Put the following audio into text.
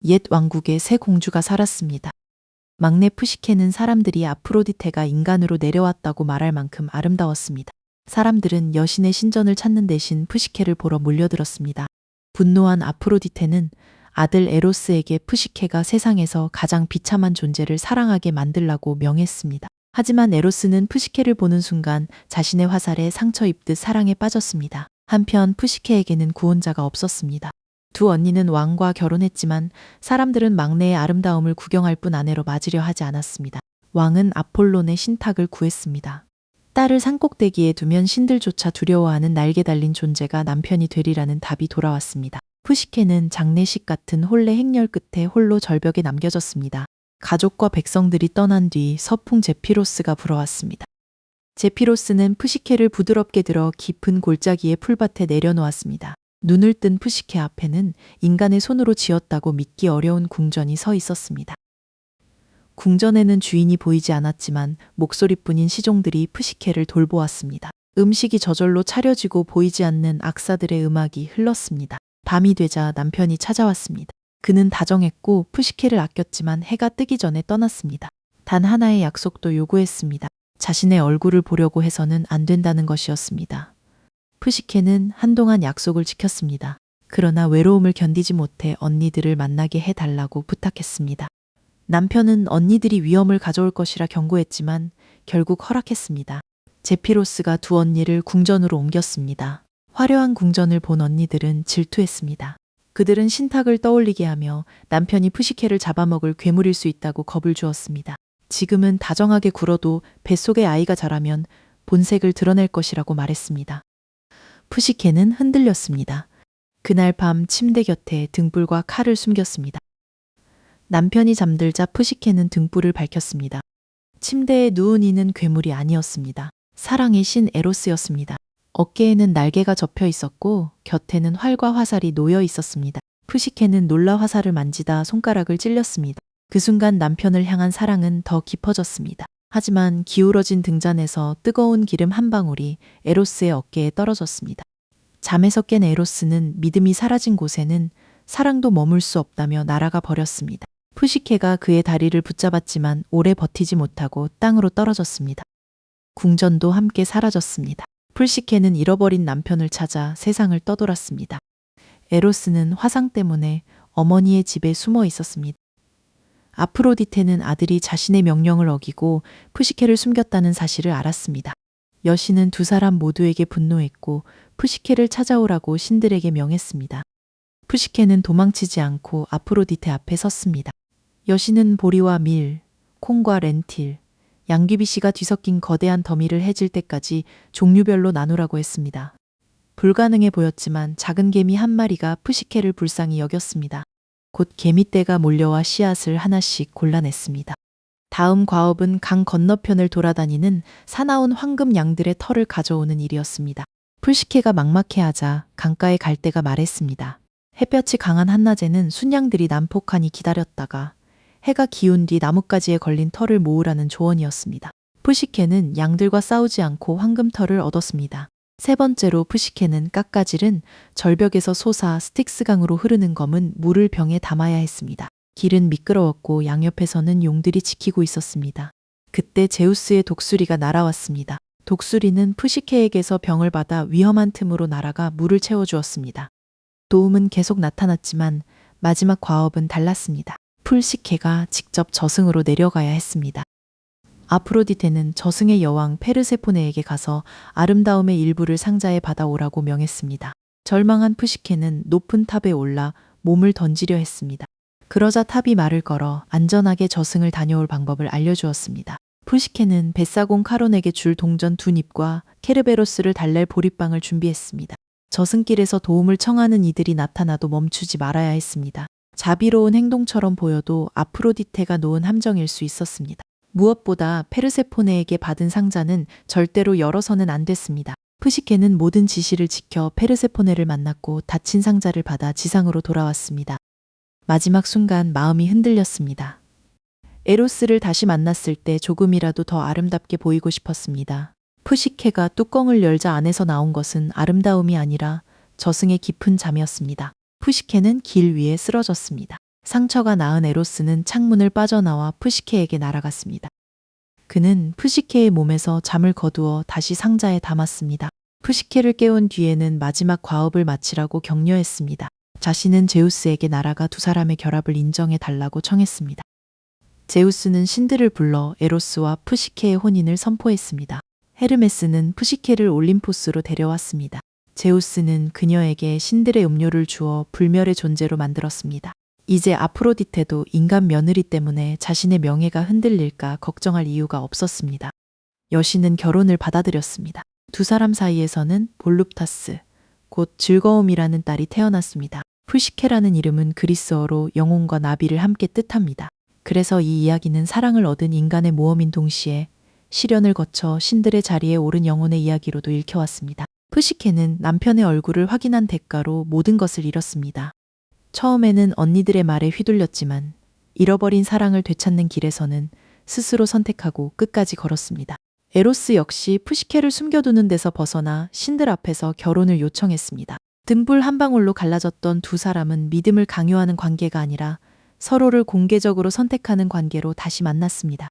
옛 왕국에 새 공주가 살았습니다. 막내 푸시케는 사람들이 아프로디테가 인간으로 내려왔다고 말할 만큼 아름다웠습니다. 사람들은 여신의 신전을 찾는 대신 푸시케를 보러 몰려들었습니다. 분노한 아프로디테는 아들 에로스에게 푸시케가 세상에서 가장 비참한 존재를 사랑하게 만들라고 명했습니다. 하지만 에로스는 푸시케를 보는 순간 자신의 화살에 상처 입듯 사랑에 빠졌습니다. 한편 푸시케에게는 구원자가 없었습니다. 두 언니는 왕과 결혼했지만 사람들은 막내의 아름다움을 구경할 뿐 아내로 맞으려 하지 않았습니다. 왕은 아폴론의 신탁을 구했습니다. 딸을 산꼭대기에 두면 신들조차 두려워하는 날개 달린 존재가 남편이 되리라는 답이 돌아왔습니다. 푸시케는 장례식 같은 혼례 행렬 끝에 홀로 절벽에 남겨졌습니다. 가족과 백성들이 떠난 뒤 서풍 제피로스가 불어왔습니다. 제피로스는 푸시케를 부드럽게 들어 깊은 골짜기의 풀밭에 내려놓았습니다. 눈을 뜬 푸시케 앞에는 인간의 손으로 지었다고 믿기 어려운 궁전이 서 있었습니다. 궁전에는 주인이 보이지 않았지만 목소리뿐인 시종들이 푸시케를 돌보았습니다. 음식이 저절로 차려지고 보이지 않는 악사들의 음악이 흘렀습니다. 밤이 되자 남편이 찾아왔습니다. 그는 다정했고 푸시케를 아꼈지만 해가 뜨기 전에 떠났습니다. 단 하나의 약속도 요구했습니다. 자신의 얼굴을 보려고 해서는 안 된다는 것이었습니다. 푸시케는 한동안 약속을 지켰습니다. 그러나 외로움을 견디지 못해 언니들을 만나게 해달라고 부탁했습니다. 남편은 언니들이 위험을 가져올 것이라 경고했지만 결국 허락했습니다. 제피로스가 두 언니를 궁전으로 옮겼습니다. 화려한 궁전을 본 언니들은 질투했습니다. 그들은 신탁을 떠올리게 하며 남편이 푸시케를 잡아먹을 괴물일 수 있다고 겁을 주었습니다. 지금은 다정하게 굴어도 뱃속에 아이가 자라면 본색을 드러낼 것이라고 말했습니다. 푸시케는 흔들렸습니다. 그날 밤 침대 곁에 등불과 칼을 숨겼습니다. 남편이 잠들자 푸시케는 등불을 밝혔습니다. 침대에 누운 이는 괴물이 아니었습니다. 사랑의 신 에로스였습니다. 어깨에는 날개가 접혀 있었고 곁에는 활과 화살이 놓여 있었습니다. 푸시케는 놀라 화살을 만지다 손가락을 찔렸습니다. 그 순간 남편을 향한 사랑은 더 깊어졌습니다. 하지만 기울어진 등잔에서 뜨거운 기름 한 방울이 에로스의 어깨에 떨어졌습니다. 잠에서 깬 에로스는 믿음이 사라진 곳에는 사랑도 머물 수 없다며 날아가 버렸습니다. 푸시케가 그의 다리를 붙잡았지만 오래 버티지 못하고 땅으로 떨어졌습니다. 궁전도 함께 사라졌습니다. 푸시케는 잃어버린 남편을 찾아 세상을 떠돌았습니다. 에로스는 화상 때문에 어머니의 집에 숨어 있었습니다. 아프로디테는 아들이 자신의 명령을 어기고 푸시케를 숨겼다는 사실을 알았습니다. 여신은 두 사람 모두에게 분노했고 푸시케를 찾아오라고 신들에게 명했습니다. 푸시케는 도망치지 않고 아프로디테 앞에 섰습니다. 여신은 보리와 밀, 콩과 렌틸, 양귀비씨가 뒤섞인 거대한 더미를 해질 때까지 종류별로 나누라고 했습니다. 불가능해 보였지만 작은 개미 한 마리가 푸시케를 불쌍히 여겼습니다. 곧 개미떼가 몰려와 씨앗을 하나씩 골라냈습니다. 다음 과업은 강 건너편을 돌아다니는 사나운 황금 양들의 털을 가져오는 일이었습니다. 푸시케가 막막해하자 강가의 갈대가 말했습니다. 햇볕이 강한 한낮에는 순양들이 난폭하니 기다렸다가 해가 기운 뒤 나뭇가지에 걸린 털을 모으라는 조언이었습니다. 푸시케는 양들과 싸우지 않고 황금털을 얻었습니다. 세 번째로 푸시케는 깎아질은 절벽에서 솟아 스틱스강으로 흐르는 검은 물을 병에 담아야 했습니다. 길은 미끄러웠고 양옆에서는 용들이 지키고 있었습니다. 그때 제우스의 독수리가 날아왔습니다. 독수리는 푸시케에게서 병을 받아 위험한 틈으로 날아가 물을 채워주었습니다. 도움은 계속 나타났지만 마지막 과업은 달랐습니다. 푸시케가 직접 저승으로 내려가야 했습니다. 아프로디테는 저승의 여왕 페르세포네에게 가서 아름다움의 일부를 상자에 받아오라고 명했습니다. 절망한 푸시케는 높은 탑에 올라 몸을 던지려 했습니다. 그러자 탑이 말을 걸어 안전하게 저승을 다녀올 방법을 알려주었습니다. 푸시케는 뱃사공 카론에게 줄 동전 2잎과 케르베로스를 달랠 보리빵을 준비했습니다. 저승길에서 도움을 청하는 이들이 나타나도 멈추지 말아야 했습니다. 자비로운 행동처럼 보여도 아프로디테가 놓은 함정일 수 있었습니다. 무엇보다 페르세포네에게 받은 상자는 절대로 열어서는 안 됐습니다. 푸시케는 모든 지시를 지켜 페르세포네를 만났고 닫힌 상자를 받아 지상으로 돌아왔습니다. 마지막 순간 마음이 흔들렸습니다. 에로스를 다시 만났을 때 조금이라도 더 아름답게 보이고 싶었습니다. 푸시케가 뚜껑을 열자 안에서 나온 것은 아름다움이 아니라 저승의 깊은 잠이었습니다. 푸시케는 길 위에 쓰러졌습니다. 상처가 나은 에로스는 창문을 빠져나와 푸시케에게 날아갔습니다. 그는 푸시케의 몸에서 잠을 거두어 다시 상자에 담았습니다. 푸시케를 깨운 뒤에는 마지막 과업을 마치라고 격려했습니다. 자신은 제우스에게 날아가 두 사람의 결합을 인정해 달라고 청했습니다. 제우스는 신들을 불러 에로스와 푸시케의 혼인을 선포했습니다. 헤르메스는 푸시케를 올림포스로 데려왔습니다. 제우스는 그녀에게 신들의 음료를 주어 불멸의 존재로 만들었습니다. 이제 아프로디테도 인간 며느리 때문에 자신의 명예가 흔들릴까 걱정할 이유가 없었습니다. 여신은 결혼을 받아들였습니다. 두 사람 사이에서는 볼룹타스, 곧 즐거움이라는 딸이 태어났습니다. 푸시케라는 이름은 그리스어로 영혼과 나비를 함께 뜻합니다. 그래서 이 이야기는 사랑을 얻은 인간의 모험인 동시에 시련을 거쳐 신들의 자리에 오른 영혼의 이야기로도 읽혀왔습니다. 푸시케는 남편의 얼굴을 확인한 대가로 모든 것을 잃었습니다. 처음에는 언니들의 말에 휘둘렸지만 잃어버린 사랑을 되찾는 길에서는 스스로 선택하고 끝까지 걸었습니다. 에로스 역시 푸시케를 숨겨두는 데서 벗어나 신들 앞에서 결혼을 요청했습니다. 등불 한 방울로 갈라졌던 두 사람은 믿음을 강요하는 관계가 아니라 서로를 공개적으로 선택하는 관계로 다시 만났습니다.